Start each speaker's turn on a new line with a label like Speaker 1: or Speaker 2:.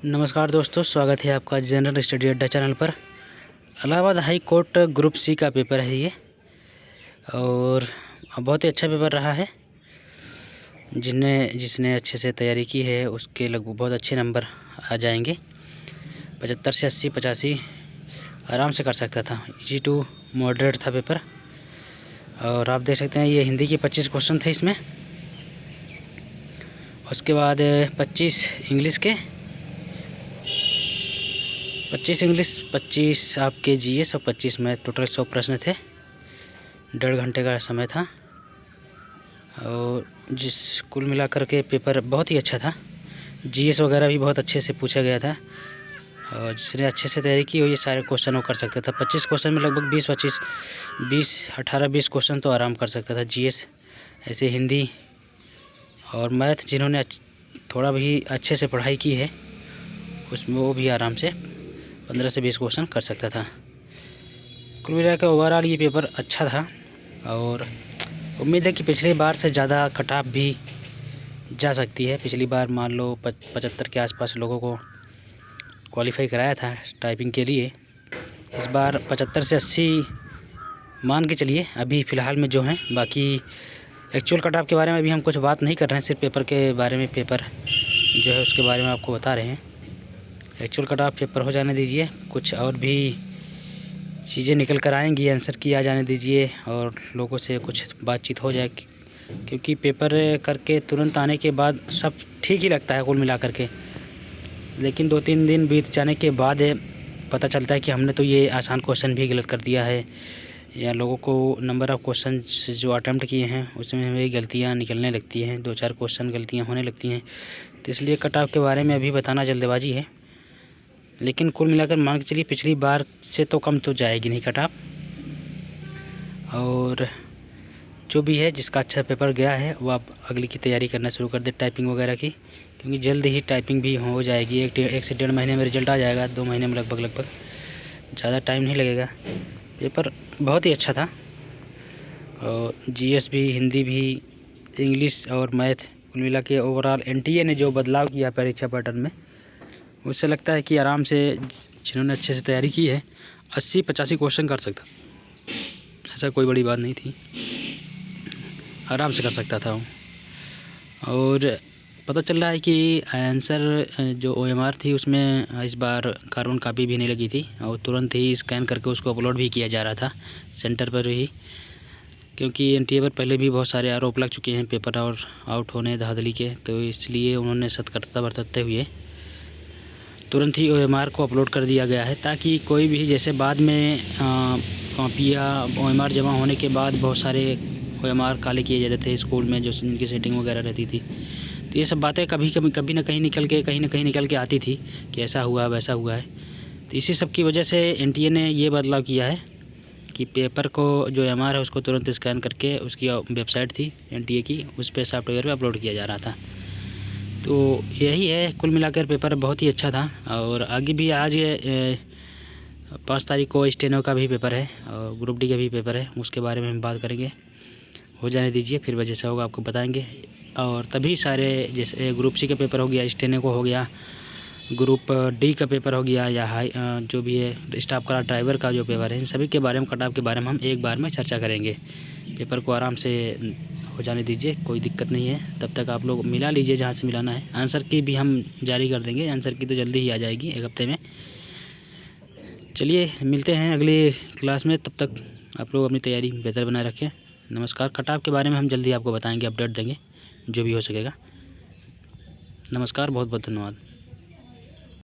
Speaker 1: नमस्कार दोस्तों, स्वागत है आपका जनरल स्टडी अड्डा चैनल पर। Allahabad high court group C का पेपर है ये, और बहुत ही अच्छा पेपर रहा है। जिसने अच्छे से तैयारी की है उसके लगभग बहुत अच्छे नंबर आ जाएंगे। 75 से 80 85 आराम से कर सकता था। इजी टू मॉडरेट था पेपर। और आप देख सकते हैं ये हिंदी के 25 क्वेश्चन थे इसमें। उसके बाद 25 इंग्लिश के, 25 इंग्लिश, 25 आपके जीएस और 25 मैथ। टोटल 100 प्रश्न थे। 1.5 घंटे का समय था, और कुल मिलाकर के पेपर बहुत ही अच्छा था। जीएस वगैरह भी बहुत अच्छे से पूछा गया था, और जिसने अच्छे से तैयारी की हो ये सारे क्वेश्चन वो कर सकता था। 25 क्वेश्चन में लगभग 18-20 क्वेश्चन तो आराम कर सकता था जीएस। ऐसे हिंदी और मैथ जिन्होंने थोड़ा भी अच्छे से पढ़ाई की है उसमें वो भी आराम से 15 से 20 क्वेश्चन कर सकता था। कुल मिलाकर ओवरऑल ये पेपर अच्छा था, और उम्मीद है कि पिछली बार से ज़्यादा कट ऑफ भी जा सकती है। पिछली बार मान लो 75 के आसपास लोगों को क्वालिफाई कराया था टाइपिंग के लिए। इस बार 75 से 80 मान के चलिए अभी फ़िलहाल में जो हैं। बाकी एक्चुअल कट ऑफ के बारे में अभी हम कुछ बात नहीं कर रहे हैं, सिर्फ पेपर के बारे में, पेपर जो है उसके बारे में आपको बता रहे हैं। एक्चुअल कट ऑफ पेपर हो जाने दीजिए, कुछ और भी चीज़ें निकल कर आएंगी, आंसर की आ जाने दीजिए, और लोगों से कुछ बातचीत हो जाए। क्योंकि पेपर करके तुरंत आने के बाद सब ठीक ही लगता है कुल मिलाकर के, लेकिन 2-3 दिन बीत जाने के बाद पता चलता है कि हमने तो ये आसान क्वेश्चन भी गलत कर दिया है, या लोगों को नंबर ऑफ़ क्वेश्चन जो अटैम्प्ट किए हैं उसमें हमें गलतियाँ निकलने लगती हैं, 2-4 क्वेश्चन गलतियाँ होने लगती हैं। तो इसलिए कट ऑफ के बारे में अभी बताना जल्दबाजी है, लेकिन कुल मिलाकर मान के चलिए पिछली बार से तो कम तो जाएगी नहीं कट ऑफ। और जो भी है, जिसका अच्छा पेपर गया है वो आप अगली की तैयारी करना शुरू कर दे टाइपिंग वगैरह की, क्योंकि जल्द ही टाइपिंग भी हो जाएगी। 1 से 1.5 महीने में रिजल्ट आ जाएगा, 2 महीने में लगभग ज़्यादा टाइम नहीं लगेगा। पेपर बहुत ही अच्छा था, और जीएस भी, हिंदी भी, इंग्लिश और मैथ, कुल मिला के ओवरऑल एनटीए ने जो बदलाव किया परीक्षा पैटर्न में, उससे लगता है कि आराम से जिन्होंने अच्छे से तैयारी की है 80-85 क्वेश्चन कर सकता। ऐसा कोई बड़ी बात नहीं थी, आराम से कर सकता था। और पता चल रहा है कि आंसर जो ओएमआर थी उसमें इस बार कार्बन कापी भी नहीं लगी थी, और तुरंत ही स्कैन करके उसको अपलोड भी किया जा रहा था सेंटर पर ही। क्योंकि एनटीए पर पहले भी बहुत सारे आरोप लग चुके हैं पेपर और आउट होने धांधली के, तो इसलिए उन्होंने सतर्कता बरतते हुए तुरंत ही ओएमआर को अपलोड कर दिया गया है, ताकि कोई भी, जैसे बाद में कॉपियाँ ओएमआर जमा होने के बाद बहुत सारे ओएमआर काले किए जाते थे स्कूल में, जो जिनकी सेटिंग वगैरह रहती थी, तो ये सब बातें कभी ना कहीं निकल के आती थी कि ऐसा हुआ वैसा हुआ है। तो इसी सब की वजह से एनटीए ने ये बदलाव किया है कि पेपर को जो ओएमआर है उसको तुरंत स्कैन करके, उसकी वेबसाइट थी एनटीए की, उस पर सॉफ्टवेयर पर अपलोड किया जा रहा था। तो यही है, कुल मिलाकर पेपर बहुत ही अच्छा था। और आगे भी आज 5 तारीख को स्टेनो का भी पेपर है, और ग्रुप डी का भी पेपर है, उसके बारे में हम बात करेंगे। हो जाने दीजिए, फिर वजह से होगा आपको बताएंगे। और तभी सारे, जैसे ग्रुप सी का पेपर हो गया, स्टेनो को हो गया, ग्रुप डी का पेपर हो गया, या जो भी है स्टाफ का ड्राइवर का जो पेपर है, इन सभी के बारे में, कट ऑफ के बारे में हम एक बार में चर्चा करेंगे। पेपर को आराम से हो जाने दीजिए, कोई दिक्कत नहीं है। तब तक आप लोग मिला लीजिए जहाँ से मिलाना है। आंसर की भी हम जारी कर देंगे, आंसर की तो जल्दी ही आ जाएगी, 1 हफ्ते में। चलिए मिलते हैं अगली क्लास में, तब तक आप लोग अपनी तैयारी बेहतर बनाए रखें। नमस्कार। कट ऑफ के बारे में हम जल्दी आपको बताएंगे, अपडेट देंगे जो भी हो सकेगा। नमस्कार, बहुत बहुत धन्यवाद।